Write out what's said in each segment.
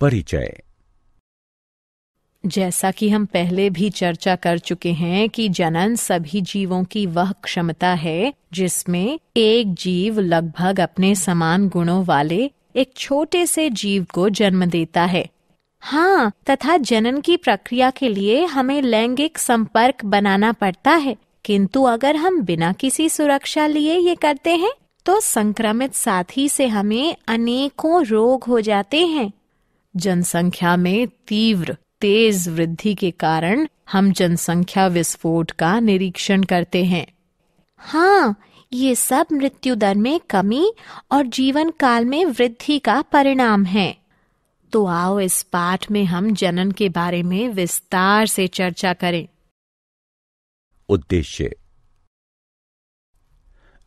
परिचय। जैसा कि हम पहले भी चर्चा कर चुके हैं कि जनन सभी जीवों की वह क्षमता है जिसमें एक जीव लगभग अपने समान गुणों वाले एक छोटे से जीव को जन्म देता है। हाँ, तथा जनन की प्रक्रिया के लिए हमें लैंगिक संपर्क बनाना पड़ता है, किंतु अगर हम बिना किसी सुरक्षा लिए ये करते हैं तो संक्रमित साथी से हमें अनेकों रोग हो जाते हैं। जनसंख्या में तीव्र तेज वृद्धि के कारण हम जनसंख्या विस्फोट का निरीक्षण करते हैं। हाँ, ये सब मृत्यु दर में कमी और जीवन काल में वृद्धि का परिणाम है। तो आओ इस पाठ में हम जनन के बारे में विस्तार से चर्चा करें। उद्देश्य।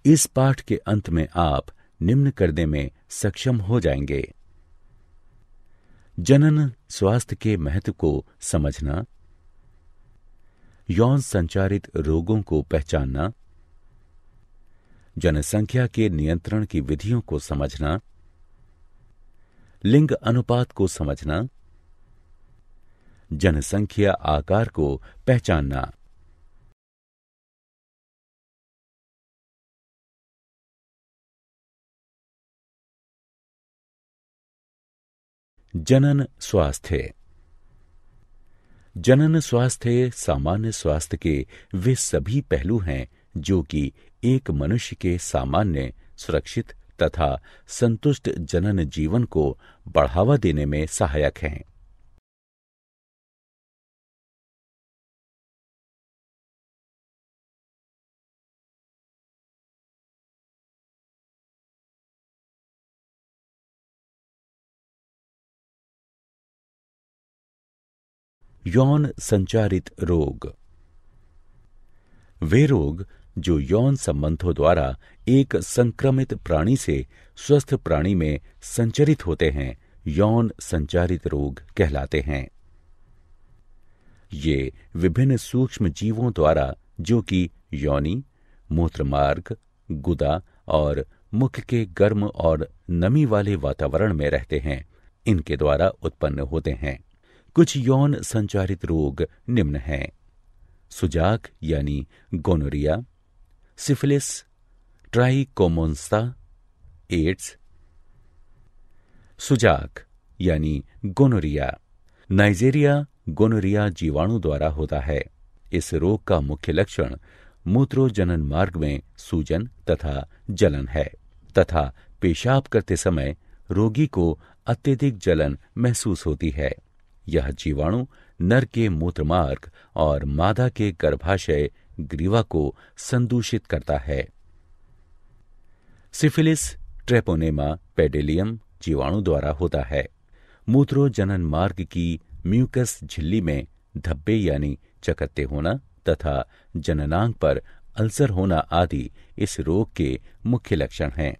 इस पाठ के अंत में आप निम्न करने में सक्षम हो जाएंगे: जनन स्वास्थ्य के महत्व को समझना, यौन संचारित रोगों को पहचानना, जनसंख्या के नियंत्रण की विधियों को समझना, लिंग अनुपात को समझना, जनसंख्या आकार को पहचानना। जनन स्वास्थ्य। जनन स्वास्थ्य सामान्य स्वास्थ्य के वे सभी पहलू हैं जो कि एक मनुष्य के सामान्य, सुरक्षित तथा संतुष्ट जनन जीवन को बढ़ावा देने में सहायक हैं। यौन संचारित रोग। वे रोग जो यौन संबंधों द्वारा एक संक्रमित प्राणी से स्वस्थ प्राणी में संचरित होते हैं, यौन संचारित रोग कहलाते हैं। ये विभिन्न सूक्ष्म जीवों द्वारा, जो कि योनि, मूत्रमार्ग, गुदा और मुख के गर्म और नमी वाले वातावरण में रहते हैं, इनके द्वारा उत्पन्न होते हैं। कुछ यौन संचारित रोग निम्न हैं: सुजाक यानी गोनोरिया, सिफिलिस, ट्राइकोमोन्स्ता, एड्स। सुजाक यानी गोनोरिया नाइजेरिया गोनोरिया जीवाणु द्वारा होता है। इस रोग का मुख्य लक्षण मूत्रोजनन मार्ग में सूजन तथा जलन है तथा पेशाब करते समय रोगी को अत्यधिक जलन महसूस होती है। यह जीवाणु नर के मूत्रमार्ग और मादा के गर्भाशय ग्रीवा को संदूषित करता है। सिफिलिस ट्रेपोनेमा पेडिलियम जीवाणु द्वारा होता है। मूत्रोजनन मार्ग की म्यूकस झिल्ली में धब्बे यानी चकत्ते होना तथा जननांग पर अल्सर होना आदि इस रोग के मुख्य लक्षण हैं।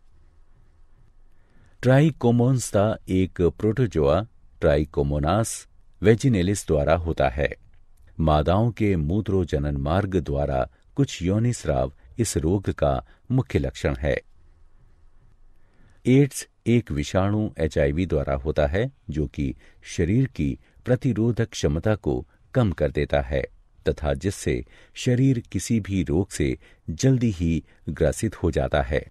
ट्राइकोमोन्स्ता एक प्रोटोजोआ ट्राइकोमोनास वेजिनेलिस द्वारा होता है। मादाओं के मूत्रोजनन मार्ग द्वारा कुछ योनिस्राव इस रोग का मुख्य लक्षण है। एड्स एक विषाणु HIV द्वारा होता है, जो कि शरीर की प्रतिरोधक क्षमता को कम कर देता है तथा जिससे शरीर किसी भी रोग से जल्दी ही ग्रसित हो जाता है।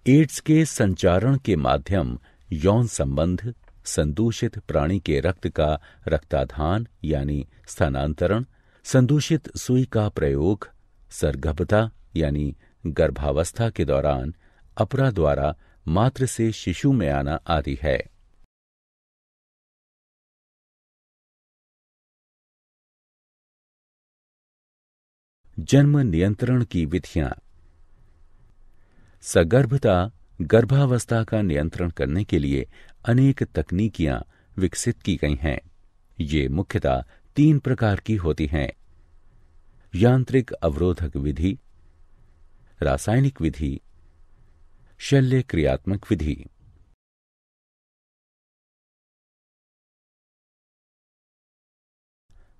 एड्स के संचारण के माध्यम यौन संबंध, संदूषित प्राणी के रक्त का रक्ताधान यानी स्थानांतरण, संदूषित सुई का प्रयोग, सरगर्भता यानी गर्भावस्था के दौरान अपरा द्वारा मात्र से शिशु में आना आदि है। जन्म नियंत्रण की विधियां। सगर्भता गर्भावस्था का नियंत्रण करने के लिए अनेक तकनीकियां विकसित की गई हैं। ये मुख्यतः 3 प्रकार की होती हैं: यांत्रिक अवरोधक विधि, रासायनिक विधि, शल्य क्रियात्मक विधि।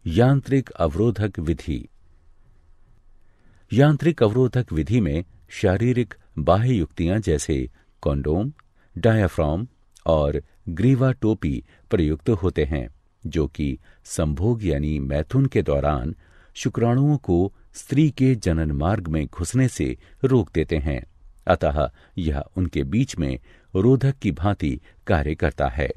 यांत्रिक अवरोधक विधि। यांत्रिक अवरोधक विधि में शारीरिक बाह्य युक्तियां जैसे कॉन्डोम, डायाफ्राम और ग्रीवा टोपी प्रयुक्त होते हैं, जो कि संभोग यानी मैथुन के दौरान शुक्राणुओं को स्त्री के जनन मार्ग में घुसने से रोक देते हैं। अतः यह उनके बीच में रोधक की भांति कार्य करता है।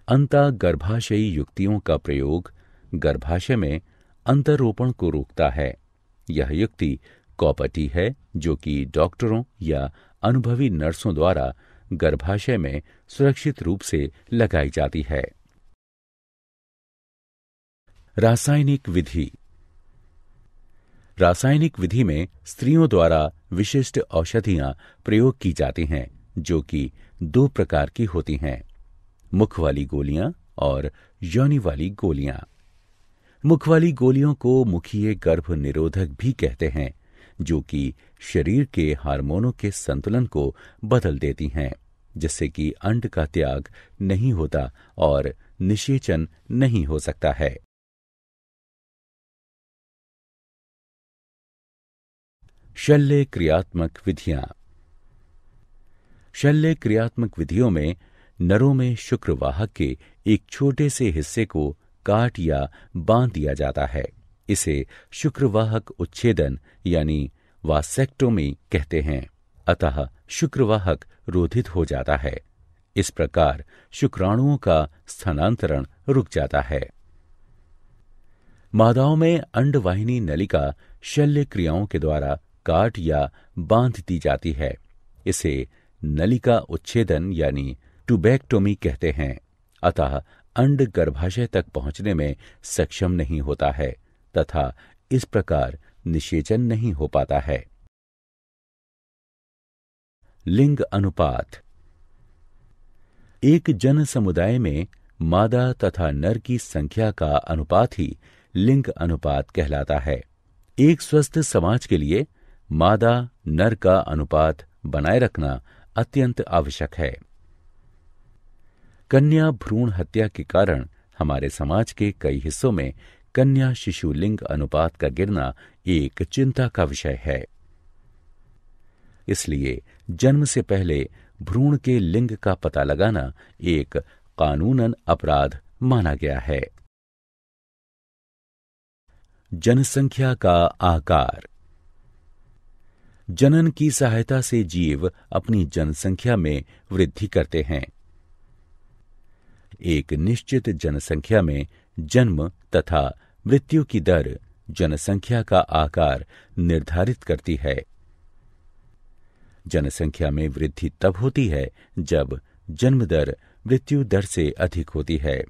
अंतःगर्भाशयी युक्तियों का प्रयोग गर्भाशय में अंतरोपण को रोकता है। यह युक्ति कौपटी है, जो कि डॉक्टरों या अनुभवी नर्सों द्वारा गर्भाशय में सुरक्षित रूप से लगाई जाती है। रासायनिक विधि। रासायनिक विधि में स्त्रियों द्वारा विशिष्ट औषधियां प्रयोग की जाती हैं, जो कि 2 प्रकार की होती हैं, मुख वाली गोलियां और योनि वाली गोलियां। मुख वाली गोलियों को मुखीय गर्भ निरोधक भी कहते हैं, जो कि शरीर के हार्मोनों के संतुलन को बदल देती हैं, जिससे कि अंड का त्याग नहीं होता और निषेचन नहीं हो सकता है। शल्य क्रियात्मक विधियां। शल्य क्रियात्मक विधियों में नरों में शुक्रवाहक के एक छोटे से हिस्से को काट या बांध दिया जाता है। इसे शुक्रवाहक उच्छेदन यानी वासेक्टोमी कहते हैं। अतः शुक्रवाहक रोधित हो जाता है। इस प्रकार शुक्राणुओं का स्थानांतरण रुक जाता है। मादाओं में अंडवाहिनी नलिका शल्य क्रियाओं के द्वारा काट या बांध दी जाती है। इसे नलिका उच्छेदन यानी ट्यूबेक्टोमी कहते हैं। अतः अंड गर्भाशय तक पहुंचने में सक्षम नहीं होता है तथा इस प्रकार निषेचन नहीं हो पाता है। लिंग अनुपात। एक जन समुदाय में मादा तथा नर की संख्या का अनुपात ही लिंग अनुपात कहलाता है। एक स्वस्थ समाज के लिए मादा नर का अनुपात बनाए रखना अत्यंत आवश्यक है। कन्या भ्रूण हत्या के कारण हमारे समाज के कई हिस्सों में कन्या शिशु लिंग अनुपात का गिरना एक चिंता का विषय है। इसलिए जन्म से पहले भ्रूण के लिंग का पता लगाना एक कानूनन अपराध माना गया है। जनसंख्या का आकार। जनन की सहायता से जीव अपनी जनसंख्या में वृद्धि करते हैं। एक निश्चित जनसंख्या में जन्म तथा मृत्यु की दर जनसंख्या का आकार निर्धारित करती है। जनसंख्या में वृद्धि तब होती है जब जन्म दर मृत्यु दर से अधिक होती है।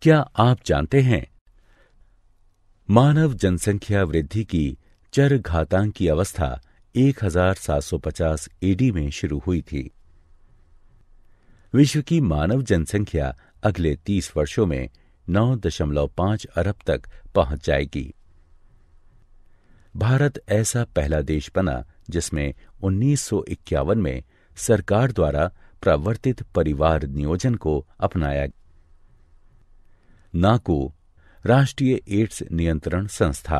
क्या आप जानते हैं, मानव जनसंख्या वृद्धि की चर घातांकी अवस्था 1750 एडी में शुरू हुई थी। विश्व की मानव जनसंख्या अगले 30 वर्षों में 9.5 अरब तक पहुंच जाएगी। भारत ऐसा पहला देश बना जिसमें 1951 में सरकार द्वारा प्रवर्तित परिवार नियोजन को अपनाया। नाको राष्ट्रीय एड्स नियंत्रण संस्था।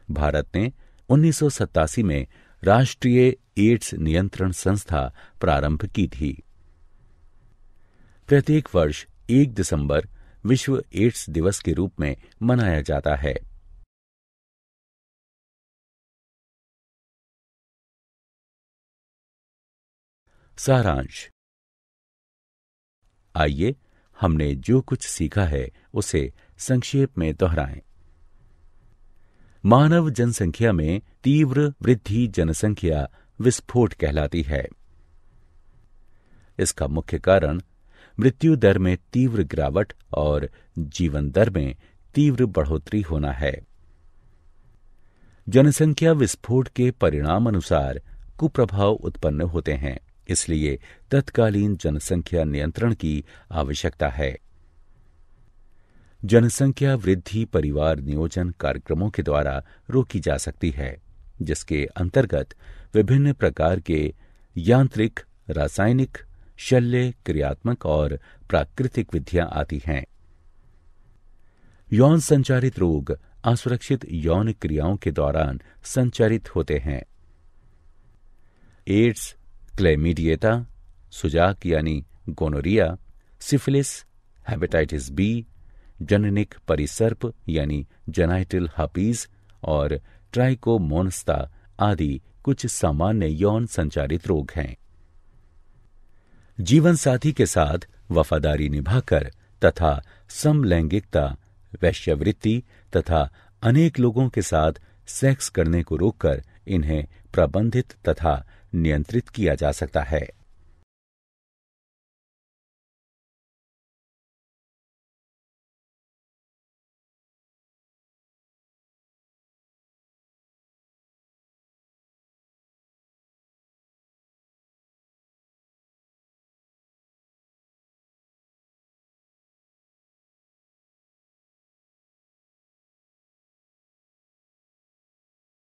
भारत ने 1987 में राष्ट्रीय एड्स नियंत्रण संस्था प्रारंभ की थी। प्रत्येक वर्ष 1 दिसंबर विश्व एड्स दिवस के रूप में मनाया जाता है। सारांश। आइए हमने जो कुछ सीखा है उसे संक्षेप में दोहराएं। मानव जनसंख्या में तीव्र वृद्धि जनसंख्या विस्फोट कहलाती है। इसका मुख्य कारण मृत्यु दर में तीव्र गिरावट और जीवन दर में तीव्र बढ़ोतरी होना है। जनसंख्या विस्फोट के परिणाम अनुसार कुप्रभाव उत्पन्न होते हैं, इसलिए तत्कालीन जनसंख्या नियंत्रण की आवश्यकता है। जनसंख्या वृद्धि परिवार नियोजन कार्यक्रमों के द्वारा रोकी जा सकती है, जिसके अंतर्गत विभिन्न प्रकार के यांत्रिक, रासायनिक, शल्य क्रियात्मक और प्राकृतिक विधियां आती हैं। यौन संचारित रोग असुरक्षित यौन क्रियाओं के दौरान संचारित होते हैं। एड्स, क्लैमिडिएटा, सुजाक यानी गोनोरिया, सिफिलिस, हेपेटाइटिस बी, जननिक परिसर्प यानी जेनाइटल हर्पीज और ट्राइकोमोनस्ता आदि कुछ सामान्य यौन संचारित रोग हैं। जीवन साथी के साथ वफादारी निभाकर तथा समलैंगिकता, वैश्यवृत्ति तथा अनेक लोगों के साथ सेक्स करने को रोककर इन्हें प्रबंधित तथा नियंत्रित किया जा सकता है।